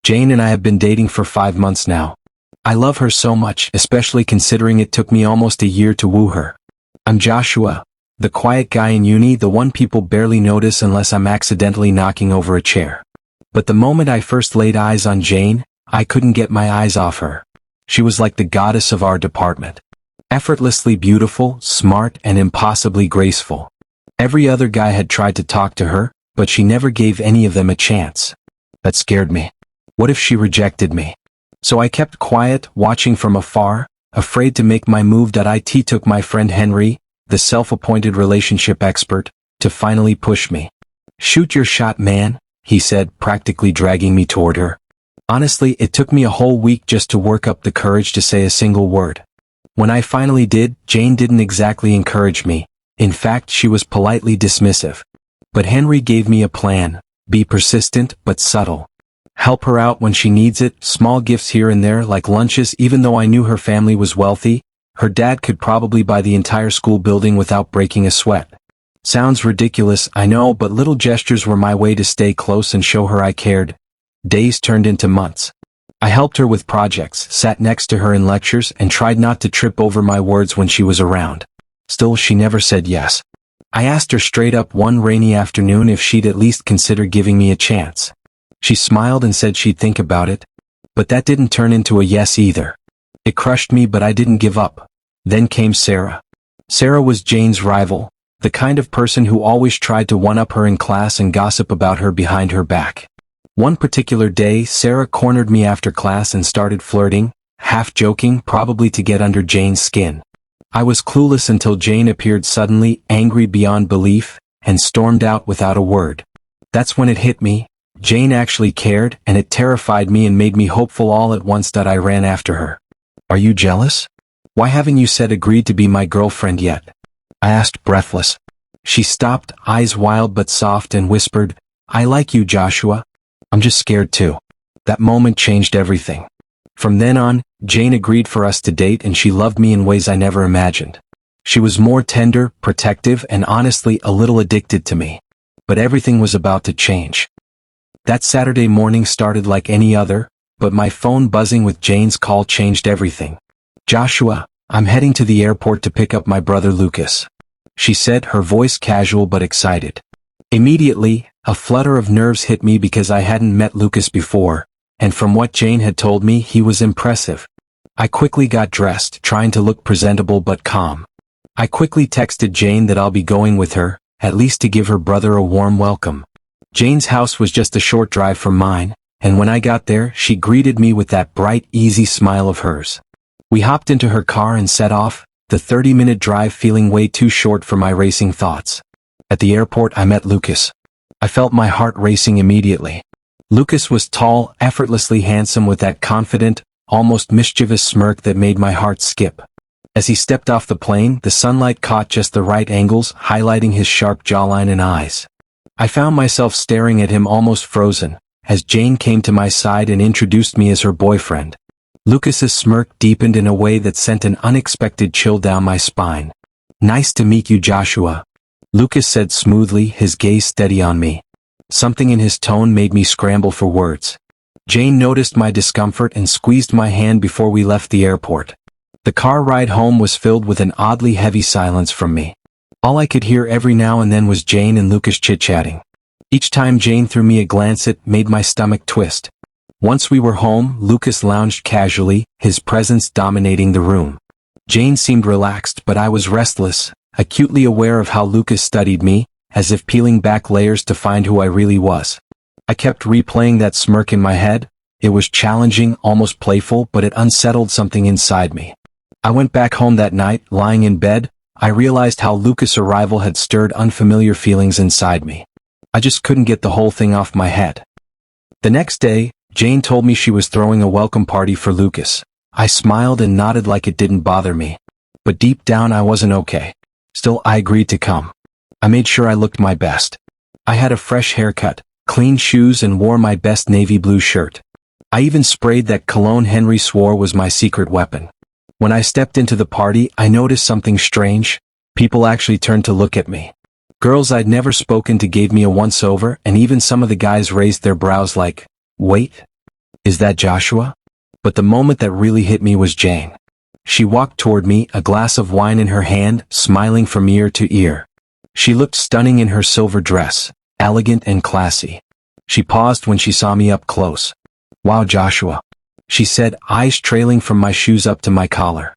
Jane and I have been dating for 5 months now. I love her so much, especially considering it took me almost a year to woo her. I'm Joshua, the quiet guy in uni, the one people barely notice unless I'm accidentally knocking over a chair. But the moment I first laid eyes on Jane, I couldn't get my eyes off her. She was like the goddess of our department. Effortlessly beautiful, smart, and impossibly graceful. Every other guy had tried to talk to her, but she never gave any of them a chance. That scared me. What if she rejected me? So I kept quiet, watching from afar, afraid to make my move. It took my friend Henry, the self-appointed relationship expert, to finally push me. "Shoot your shot, man," he said, practically dragging me toward her. Honestly, it took me a whole week just to work up the courage to say a single word. When I finally did, Jane didn't exactly encourage me. In fact, she was politely dismissive. But Henry gave me a plan: be persistent, but subtle. Help her out when she needs it, small gifts here and there like lunches. Even though I knew her family was wealthy, her dad could probably buy the entire school building without breaking a sweat. Sounds ridiculous, I know, but little gestures were my way to stay close and show her I cared. Days turned into months. I helped her with projects, sat next to her in lectures, and tried not to trip over my words when she was around. Still, she never said yes. I asked her straight up one rainy afternoon if she'd at least consider giving me a chance. She smiled and said she'd think about it. But that didn't turn into a yes either. It crushed me, but I didn't give up. Then came Sarah. Sarah was Jane's rival, the kind of person who always tried to one-up her in class and gossip about her behind her back. One particular day, Sarah cornered me after class and started flirting, half joking, probably to get under Jane's skin. I was clueless until Jane appeared suddenly, angry beyond belief, and stormed out without a word. That's when it hit me. Jane actually cared, and it terrified me and made me hopeful all at once. I ran after her. "Are you jealous? Why haven't you said agreed to be my girlfriend yet?" I asked, breathless. She stopped, eyes wild but soft, and whispered, "I like you, Joshua. I'm just scared too." That moment changed everything. From then on, Jane agreed for us to date, and she loved me in ways I never imagined. She was more tender, protective, and honestly a little addicted to me. But everything was about to change. That Saturday morning started like any other, but my phone buzzing with Jane's call changed everything. "Joshua, I'm heading to the airport to pick up my brother Lucas," she said, her voice casual but excited. Immediately, a flutter of nerves hit me because I hadn't met Lucas before, and from what Jane had told me, he was impressive. I quickly got dressed, trying to look presentable but calm. I quickly texted Jane that I'll be going with her, at least to give her brother a warm welcome. Jane's house was just a short drive from mine, and when I got there, she greeted me with that bright, easy smile of hers. We hopped into her car and set off, the 30-minute drive feeling way too short for my racing thoughts. At the airport, I met Lucas. I felt my heart racing immediately. Lucas was tall, effortlessly handsome, with that confident, almost mischievous smirk that made my heart skip. As he stepped off the plane, the sunlight caught just the right angles, highlighting his sharp jawline and eyes. I found myself staring at him almost frozen, as Jane came to my side and introduced me as her boyfriend. Lucas's smirk deepened in a way that sent an unexpected chill down my spine. "Nice to meet you, Joshua," Lucas said smoothly, his gaze steady on me. Something in his tone made me scramble for words. Jane noticed my discomfort and squeezed my hand before we left the airport. The car ride home was filled with an oddly heavy silence from me. All I could hear every now and then was Jane and Lucas chit-chatting. Each time Jane threw me a glance, it made my stomach twist. Once we were home, Lucas lounged casually, his presence dominating the room. Jane seemed relaxed, but I was restless, acutely aware of how Lucas studied me, as if peeling back layers to find who I really was. I kept replaying that smirk in my head. It was challenging, almost playful, but it unsettled something inside me. I went back home that night, lying in bed. I realized how Lucas' arrival had stirred unfamiliar feelings inside me. I just couldn't get the whole thing off my head. The next day, Jane told me she was throwing a welcome party for Lucas. I smiled and nodded like it didn't bother me. But deep down I wasn't okay. Still, I agreed to come. I made sure I looked my best. I had a fresh haircut, clean shoes, and wore my best navy blue shirt. I even sprayed that cologne Henry swore was my secret weapon. When I stepped into the party, I noticed something strange. People actually turned to look at me. Girls I'd never spoken to gave me a once-over, and even some of the guys raised their brows like, "Wait, Is that Joshua? But the moment that really hit me was Jane. She walked toward me, a glass of wine in her hand, smiling from ear to ear. She looked stunning in her silver dress, elegant and classy. She paused when she saw me up close. "Wow, Joshua," she said, eyes trailing from my shoes up to my collar.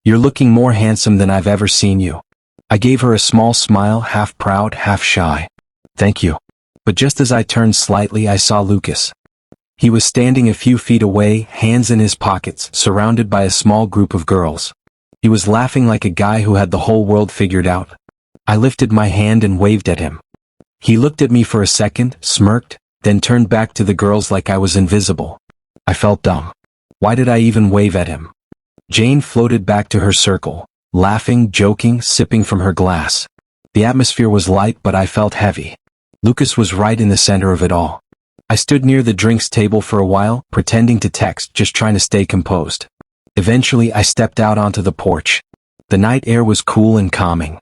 "You're looking more handsome than I've ever seen you." I gave her a small smile, half proud, half shy. "Thank you." But just as I turned slightly, I saw Lucas. He was standing a few feet away, hands in his pockets, surrounded by a small group of girls. He was laughing like a guy who had the whole world figured out. I lifted my hand and waved at him. He looked at me for a second, smirked, then turned back to the girls like I was invisible. I felt dumb. Why did I even wave at him? Jane floated back to her circle, laughing, joking, sipping from her glass. The atmosphere was light, but I felt heavy. Lucas was right in the center of it all. I stood near the drinks table for a while, pretending to text, just trying to stay composed. Eventually, I stepped out onto the porch. The night air was cool and calming.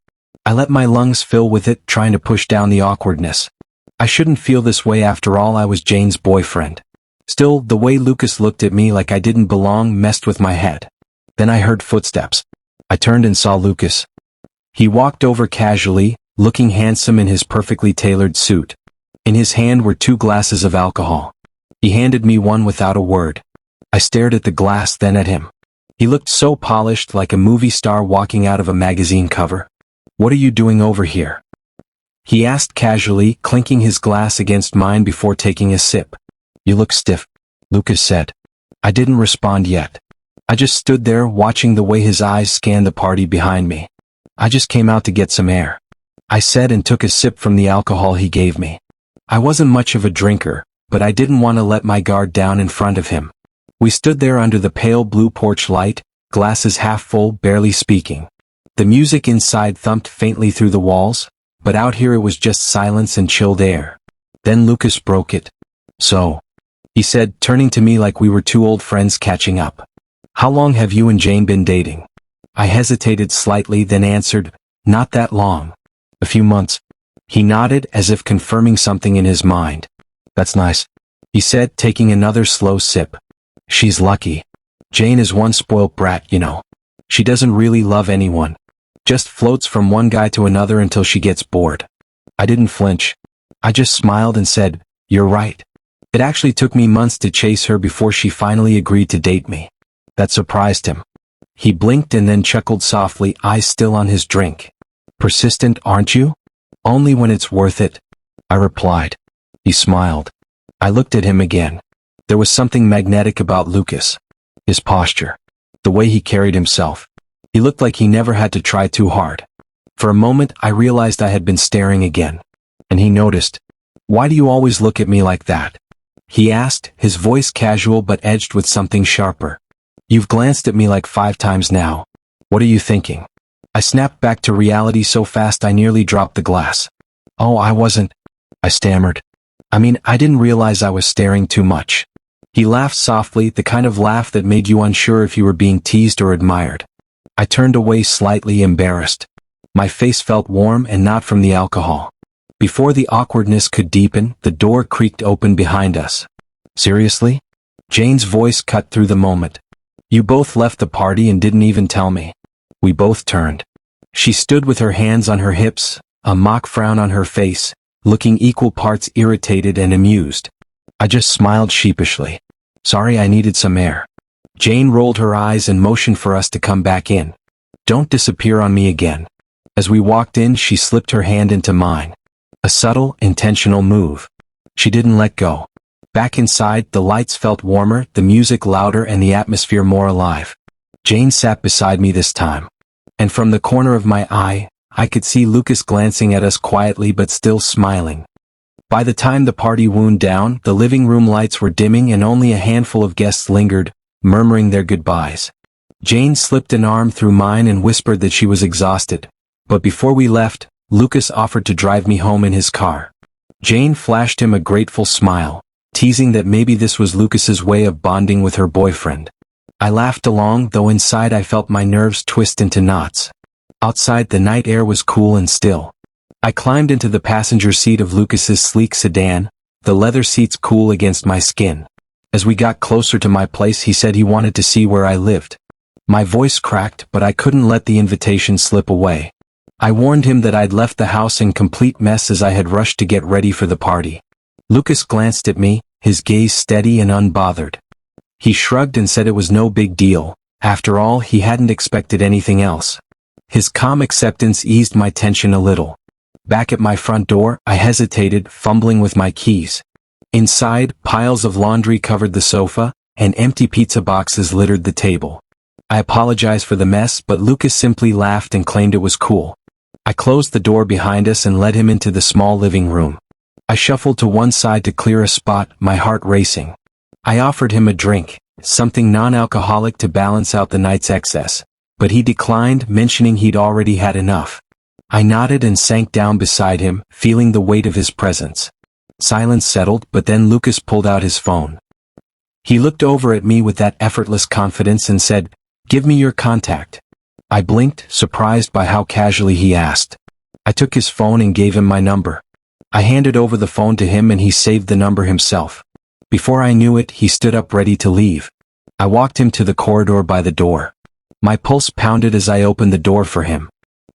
I let my lungs fill with it, trying to push down the awkwardness. I shouldn't feel this way after all, I was Jane's boyfriend. Still, the way Lucas looked at me like I didn't belong messed with my head. Then I heard footsteps. I turned and saw Lucas. He walked over casually, looking handsome in his perfectly tailored suit. In his hand were 2 glasses of alcohol. He handed me one without a word. I stared at the glass, then at him. He looked so polished, like a movie star walking out of a magazine cover. "What are you doing over here?" he asked casually, clinking his glass against mine before taking a sip. "You look stiff," Lucas said. I didn't respond yet. I just stood there, watching the way his eyes scanned the party behind me. "I just came out to get some air," I said, and took a sip from the alcohol he gave me. I wasn't much of a drinker, but I didn't want to let my guard down in front of him. We stood there under the pale blue porch light, glasses half full, barely speaking. The music inside thumped faintly through the walls, but out here it was just silence and chilled air. Then Lucas broke it. "So," he said, turning to me like we were 2 old friends catching up. "How long have you and Jane been dating?" I hesitated slightly, then answered, "Not that long. A few months." He nodded, as if confirming something in his mind. "That's nice," he said, taking another slow sip. "She's lucky. Jane is one spoilt brat, you know. She doesn't really love anyone. Just floats from one guy to another until she gets bored." I didn't flinch. I just smiled and said, "You're right. It actually took me months to chase her before she finally agreed to date me." That surprised him. He blinked and then chuckled softly, eyes still on his drink. "Persistent, aren't you?" "Only when it's worth it," I replied. He smiled. I looked at him again. There was something magnetic about Lucas. His posture. The way he carried himself. He looked like he never had to try too hard. For a moment, I realized I had been staring again. And he noticed. "Why do you always look at me like that?" he asked, his voice casual but edged with something sharper. "You've glanced at me like 5 times now. What are you thinking?" I snapped back to reality so fast I nearly dropped the glass. "Oh, I wasn't," I stammered. I didn't realize I was staring too much." He laughed softly, the kind of laugh that made you unsure if you were being teased or admired. I turned away, slightly embarrassed. My face felt warm, and not from the alcohol. Before the awkwardness could deepen, the door creaked open behind us. "Seriously?" Jane's voice cut through the moment. "You both left the party and didn't even tell me." We both turned. She stood with her hands on her hips, a mock frown on her face, looking equal parts irritated and amused. I just smiled sheepishly. "Sorry, I needed some air." Jane rolled her eyes and motioned for us to come back in. "Don't disappear on me again." As we walked in, she slipped her hand into mine. A subtle, intentional move. She didn't let go. Back inside, the lights felt warmer, the music louder, and the atmosphere more alive. Jane sat beside me this time. And from the corner of my eye, I could see Lucas glancing at us quietly but still smiling. By the time the party wound down, the living room lights were dimming and only a handful of guests lingered, murmuring their goodbyes. Jane slipped an arm through mine and whispered that she was exhausted. But before we left, Lucas offered to drive me home in his car. Jane flashed him a grateful smile, teasing that maybe this was Lucas's way of bonding with her boyfriend. I laughed along, though inside I felt my nerves twist into knots. Outside, the night air was cool and still. I climbed into the passenger seat of Lucas's sleek sedan, the leather seats cool against my skin. As we got closer to my place, he said he wanted to see where I lived. My voice cracked, but I couldn't let the invitation slip away. I warned him that I'd left the house in complete mess as I had rushed to get ready for the party. Lucas glanced at me, his gaze steady and unbothered. He shrugged and said it was no big deal. After all, he hadn't expected anything else. His calm acceptance eased my tension a little. Back at my front door, I hesitated, fumbling with my keys. Inside, piles of laundry covered the sofa, and empty pizza boxes littered the table. I apologized for the mess, but Lucas simply laughed and claimed it was cool. I closed the door behind us and led him into the small living room. I shuffled to one side to clear a spot, my heart racing. I offered him a drink, something non-alcoholic to balance out the night's excess, but he declined, mentioning he'd already had enough. I nodded and sank down beside him, feeling the weight of his presence. Silence settled, but then Lucas pulled out his phone. He looked over at me with that effortless confidence and said, "Give me your contact." I blinked, surprised by how casually he asked. I took his phone and gave him my number. I handed over the phone to him and he saved the number himself. Before I knew it, he stood up ready to leave. I walked him to the corridor by the door. My pulse pounded as I opened the door for him.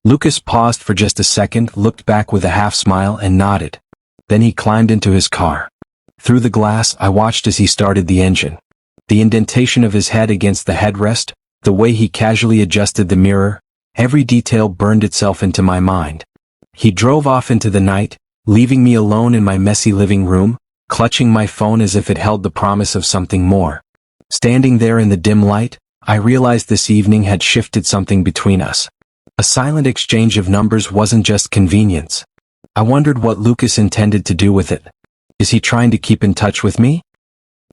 Lucas paused for just a second, looked back with a half smile and nodded. Then he climbed into his car. Through the glass, I watched as he started the engine. The indentation of his head against the headrest, the way he casually adjusted the mirror, every detail burned itself into my mind. He drove off into the night, leaving me alone in my messy living room, clutching my phone as if it held the promise of something more. Standing there in the dim light, I realized this evening had shifted something between us. A silent exchange of numbers wasn't just convenience. I wondered what Lucas intended to do with it. Is he trying to keep in touch with me?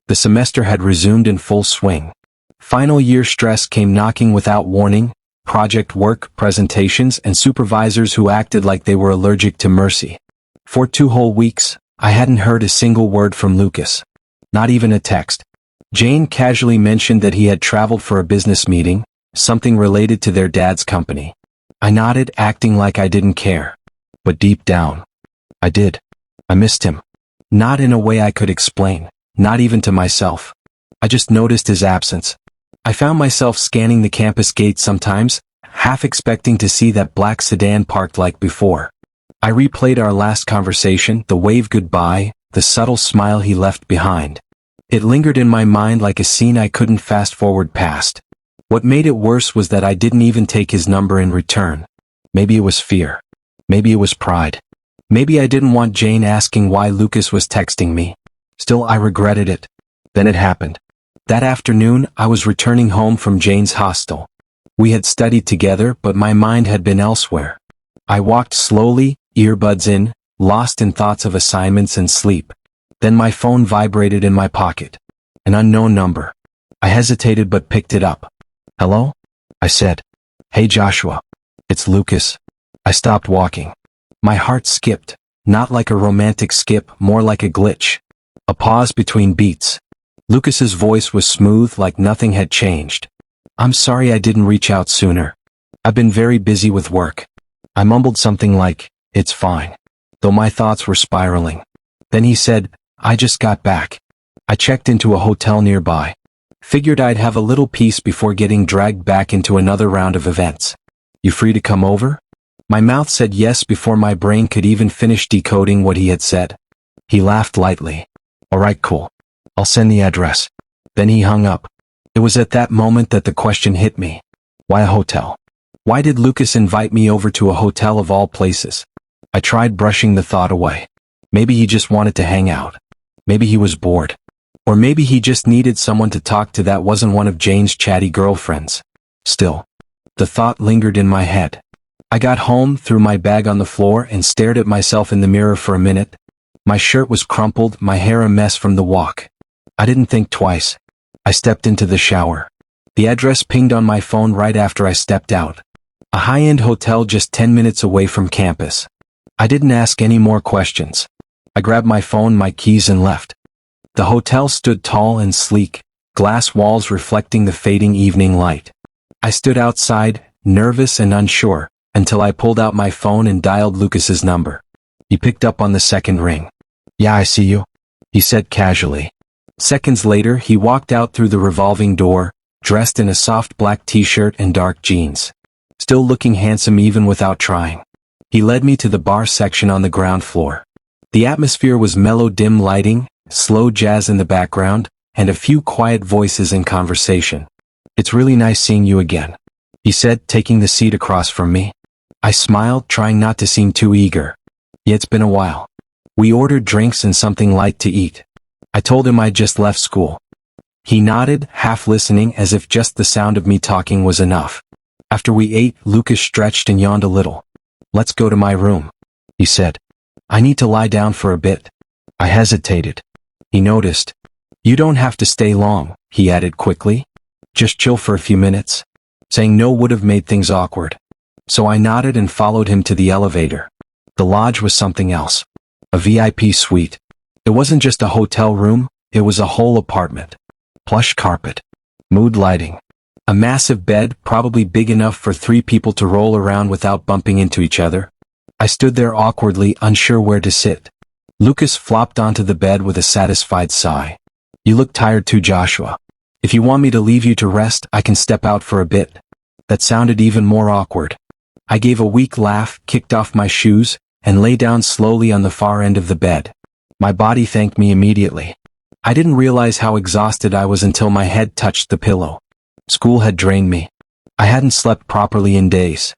The semester had resumed in full swing. Final year stress came knocking without warning, project work, presentations, and supervisors who acted like they were allergic to mercy. For 2 whole weeks, I hadn't heard a single word from Lucas. Not even a text. Jane casually mentioned that he had traveled for a business meeting, something related to their dad's company. I nodded, acting like I didn't care. But deep down, I did. I missed him. Not in a way I could explain, not even to myself. I just noticed his absence. I found myself scanning the campus gate sometimes, half expecting to see that black sedan parked like before. I replayed our last conversation, the wave goodbye, the subtle smile he left behind. It lingered in my mind like a scene I couldn't fast forward past. What made it worse was that I didn't even take his number in return. Maybe it was fear. Maybe it was pride. Maybe I didn't want Jane asking why Lucas was texting me. Still, I regretted it. Then it happened. That afternoon, I was returning home from Jane's hostel. We had studied together, but my mind had been elsewhere. I walked slowly, earbuds in, lost in thoughts of assignments and sleep. Then my phone vibrated in my pocket. An unknown number. I hesitated but picked it up. "Hello?" I said. "Hey Joshua. It's Lucas." I stopped walking. My heart skipped, not like a romantic skip, more like a glitch. A pause between beats. Lucas's voice was smooth, like nothing had changed. "I'm sorry I didn't reach out sooner. I've been very busy with work." I mumbled something like, "It's fine," though my thoughts were spiraling. Then he said, "I just got back. I checked into a hotel nearby. Figured I'd have a little peace before getting dragged back into another round of events. You free to come over?" My mouth said yes before my brain could even finish decoding what he had said. He laughed lightly. "All right, cool. I'll send the address." Then he hung up. It was at that moment that the question hit me. Why a hotel? Why did Lucas invite me over to a hotel of all places? I tried brushing the thought away. Maybe he just wanted to hang out. Maybe he was bored. Or maybe he just needed someone to talk to that wasn't one of Jane's chatty girlfriends. Still, the thought lingered in my head. I got home, threw my bag on the floor, and stared at myself in the mirror for a minute. My shirt was crumpled, my hair a mess from the walk. I didn't think twice. I stepped into the shower. The address pinged on my phone right after I stepped out. A high-end hotel just 10 minutes away from campus. I didn't ask any more questions. I grabbed my phone, my keys, and left. The hotel stood tall and sleek, glass walls reflecting the fading evening light. I stood outside, nervous and unsure, until I pulled out my phone and dialed Lucas's number. He picked up on the second ring. "Yeah, I see you," he said casually. Seconds later, he walked out through the revolving door, dressed in a soft black t-shirt and dark jeans. Still looking handsome even without trying. He led me to the bar section on the ground floor. The atmosphere was mellow, dim lighting, slow jazz in the background, and a few quiet voices in conversation. "It's really nice seeing you again," he said, taking the seat across from me. I smiled, trying not to seem too eager. "Yeah, it's been a while." We ordered drinks and something light to eat. I told him I'd just left school. He nodded, half listening, as if just the sound of me talking was enough. After we ate, Lucas stretched and yawned a little. "Let's go to my room," he said. "I need to lie down for a bit." I hesitated. He noticed. "You don't have to stay long," he added quickly. "Just chill for a few minutes." Saying no would have made things awkward. So I nodded and followed him to the elevator. The lodge was something else. A VIP suite. It wasn't just a hotel room, it was a whole apartment. Plush carpet. Mood lighting. A massive bed, probably big enough for 3 people to roll around without bumping into each other. I stood there awkwardly, unsure where to sit. Lucas flopped onto the bed with a satisfied sigh. "You look tired too, Joshua. If you want me to leave you to rest, I can step out for a bit." That sounded even more awkward. I gave a weak laugh, kicked off my shoes, and lay down slowly on the far end of the bed. My body thanked me immediately. I didn't realize how exhausted I was until my head touched the pillow. School had drained me. I hadn't slept properly in days.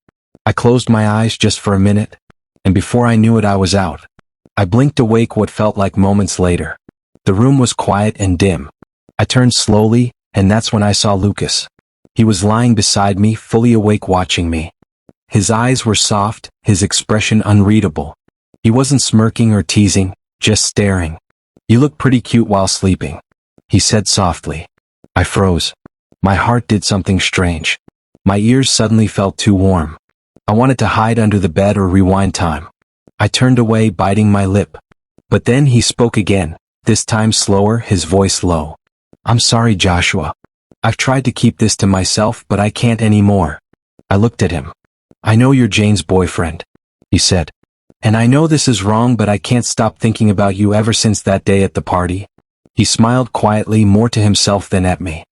I closed my eyes just for a minute, and before I knew it I was out. I blinked awake what felt like moments later. The room was quiet and dim. I turned slowly, and that's when I saw Lucas. He was lying beside me, fully awake, watching me. His eyes were soft, his expression unreadable. He wasn't smirking or teasing, just staring. "You look pretty cute while sleeping," he said softly. I froze. My heart did something strange. My ears suddenly felt too warm. I wanted to hide under the bed or rewind time. I turned away, biting my lip. But then he spoke again, this time slower, his voice low. "I'm sorry, Joshua. I've tried to keep this to myself, but I can't anymore." I looked at him. "I know you're Jane's boyfriend," he said. "And I know this is wrong, but I can't stop thinking about you ever since that day at the party." He smiled quietly, more to himself than at me.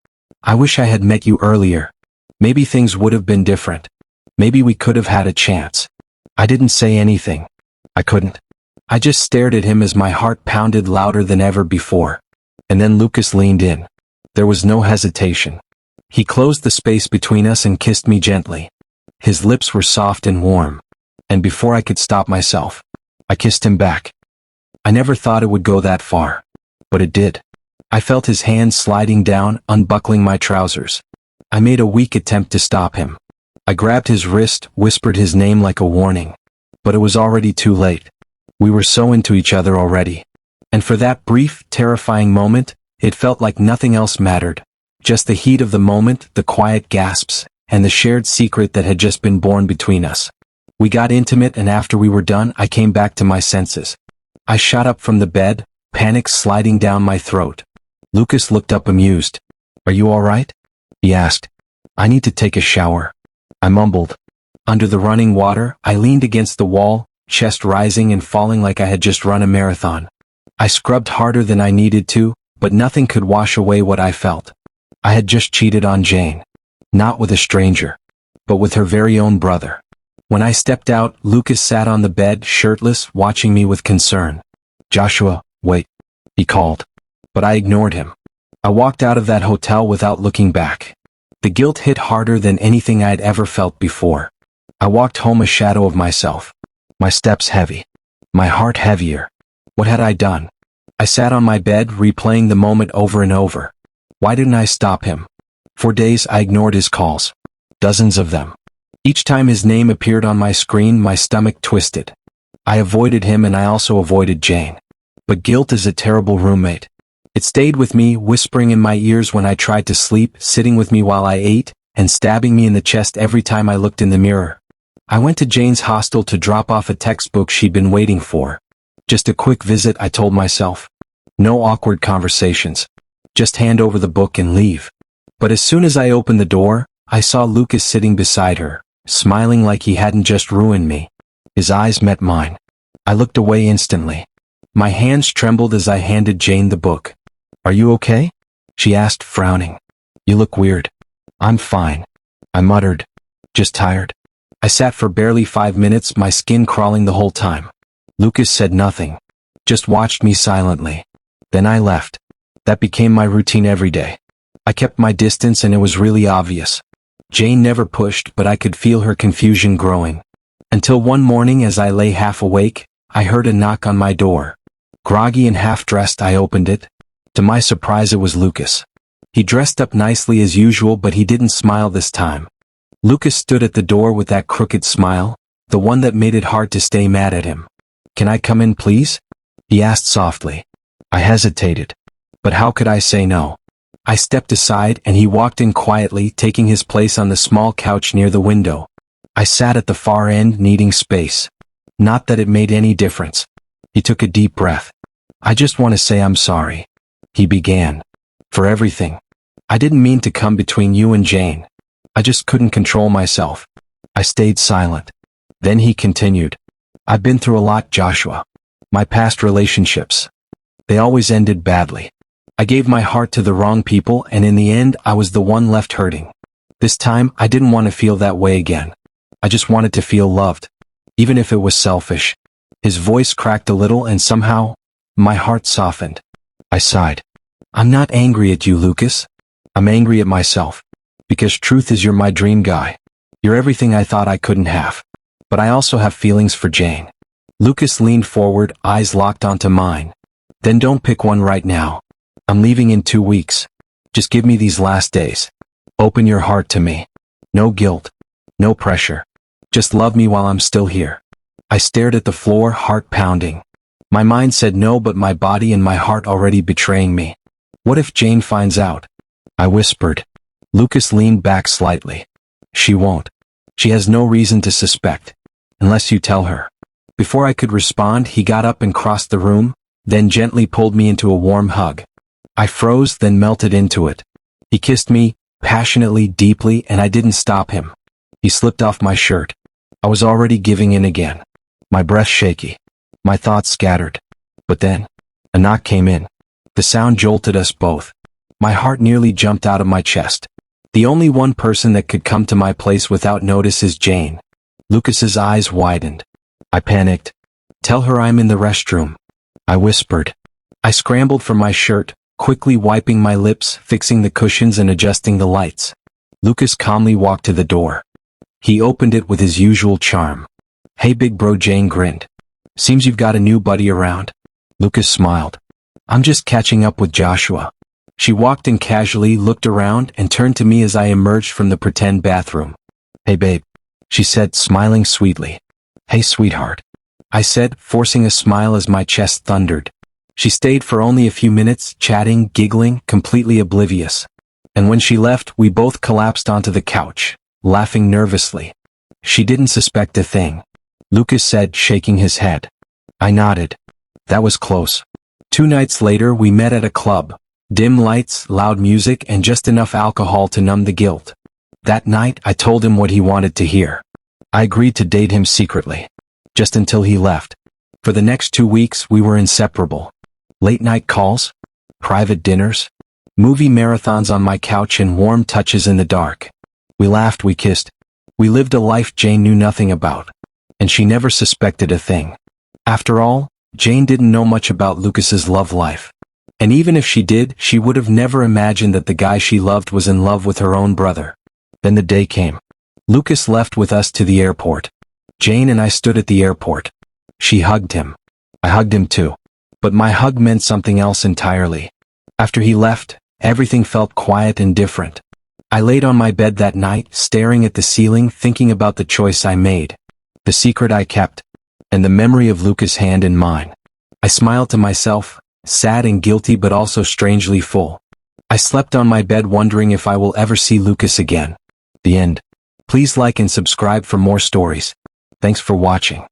"I wish I had met you earlier. Maybe things would have been different. Maybe we could have had a chance." I didn't say anything. I couldn't. I just stared at him as my heart pounded louder than ever before. And then Lucas leaned in. There was no hesitation. He closed the space between us and kissed me gently. His lips were soft and warm. And before I could stop myself, I kissed him back. I never thought it would go that far. But it did. I felt his hand sliding down, unbuckling my trousers. I made a weak attempt to stop him. I grabbed his wrist, whispered his name like a warning. But it was already too late. We were so into each other already. And for that brief, terrifying moment, it felt like nothing else mattered. Just the heat of the moment, the quiet gasps, and the shared secret that had just been born between us. We got intimate, and after we were done, I came back to my senses. I shot up from the bed, panic sliding down my throat. Lucas looked up amused. "Are you all right?" he asked. "I need to take a shower," I mumbled. Under the running water, I leaned against the wall, chest rising and falling like I had just run a marathon. I scrubbed harder than I needed to, but nothing could wash away what I felt. I had just cheated on Jane. Not with a stranger, but with her very own brother. When I stepped out, Lucas sat on the bed, shirtless, watching me with concern. "Joshua, wait," he called. But I ignored him. I walked out of that hotel without looking back. The guilt hit harder than anything I'd ever felt before. I walked home a shadow of myself. My steps heavy. My heart heavier. What had I done? I sat on my bed, replaying the moment over and over. Why didn't I stop him? For days I ignored his calls. Dozens of them. Each time his name appeared on my screen, my stomach twisted. I avoided him, and I also avoided Jane. But guilt is a terrible roommate. It stayed with me, whispering in my ears when I tried to sleep, sitting with me while I ate, and stabbing me in the chest every time I looked in the mirror. I went to Jane's hostel to drop off a textbook she'd been waiting for. Just a quick visit, I told myself. No awkward conversations. Just hand over the book and leave. But as soon as I opened the door, I saw Lucas sitting beside her, smiling like he hadn't just ruined me. His eyes met mine. I looked away instantly. My hands trembled as I handed Jane the book. "Are you okay?" she asked, frowning. "You look weird." "I'm fine," I muttered. "Just tired." I sat for barely 5 minutes, my skin crawling the whole time. Lucas said nothing, just watched me silently. Then I left. That became my routine every day. I kept my distance and it was really obvious. Jane never pushed, but I could feel her confusion growing. Until one morning, as I lay half awake, I heard a knock on my door. Groggy and half-dressed, I opened it. To my surprise, it was Lucas. He dressed up nicely as usual, but he didn't smile this time. Lucas stood at the door with that crooked smile, the one that made it hard to stay mad at him. "Can I come in, please?" he asked softly. I hesitated. But how could I say no? I stepped aside and he walked in quietly, taking his place on the small couch near the window. I sat at the far end, needing space. Not that it made any difference. He took a deep breath. "I just want to say I'm sorry," he began. "For everything. I didn't mean to come between you and Jane. I just couldn't control myself." I stayed silent. Then he continued. "I've been through a lot, Joshua. My past relationships. They always ended badly. I gave my heart to the wrong people, and in the end I was the one left hurting. This time I didn't want to feel that way again. I just wanted to feel loved, even if it was selfish." His voice cracked a little and somehow, my heart softened. I sighed. "I'm not angry at you, Lucas. I'm angry at myself. Because truth is, you're my dream guy. You're everything I thought I couldn't have. But I also have feelings for Jane." Lucas leaned forward, eyes locked onto mine. "Then don't pick one right now. I'm leaving in 2 weeks. Just give me these last days. Open your heart to me. No guilt. No pressure. Just love me while I'm still here." I stared at the floor, heart pounding. My mind said no, but my body and my heart already betraying me. "What if Jane finds out?" I whispered. Lucas leaned back slightly. "She won't. She has no reason to suspect. Unless you tell her." Before I could respond, he got up and crossed the room, then gently pulled me into a warm hug. I froze, then melted into it. He kissed me, passionately, deeply, and I didn't stop him. He slipped off my shirt. I was already giving in again. My breath shaky. My thoughts scattered. But then, a knock came in. The sound jolted us both. My heart nearly jumped out of my chest. The only one person that could come to my place without notice is Jane. Lucas's eyes widened. I panicked. "Tell her I'm in the restroom," I whispered. I scrambled for my shirt, quickly wiping my lips, fixing the cushions and adjusting the lights. Lucas calmly walked to the door. He opened it with his usual charm. "Hey big bro," Jane grinned. "Seems you've got a new buddy around." Lucas smiled. "I'm just catching up with Joshua." She walked in casually, looked around, and turned to me as I emerged from the pretend bathroom. "Hey babe," she said, smiling sweetly. "Hey sweetheart," I said, forcing a smile as my chest thundered. She stayed for only a few minutes, chatting, giggling, completely oblivious. And when she left, we both collapsed onto the couch, laughing nervously. "She didn't suspect a thing," Lucas said, shaking his head. I nodded. That was close. 2 nights later, we met at a club. Dim lights, loud music, and just enough alcohol to numb the guilt. That night, I told him what he wanted to hear. I agreed to date him secretly. Just until he left. For the next 2 weeks, we were inseparable. Late-night calls, private dinners, movie marathons on my couch, and warm touches in the dark. We laughed, we kissed. We lived a life Jane knew nothing about. And she never suspected a thing. After all, Jane didn't know much about Lucas's love life. And even if she did, she would have never imagined that the guy she loved was in love with her own brother. Then the day came. Lucas left with us to the airport. Jane and I stood at the airport. She hugged him. I hugged him too. But my hug meant something else entirely. After he left, everything felt quiet and different. I laid on my bed that night, staring at the ceiling, thinking about the choice I made, the secret I kept, and the memory of Lucas' hand in mine. I smiled to myself, sad and guilty but also strangely full. I slept on my bed wondering if I will ever see Lucas again. The end. Please like and subscribe for more stories. Thanks for watching.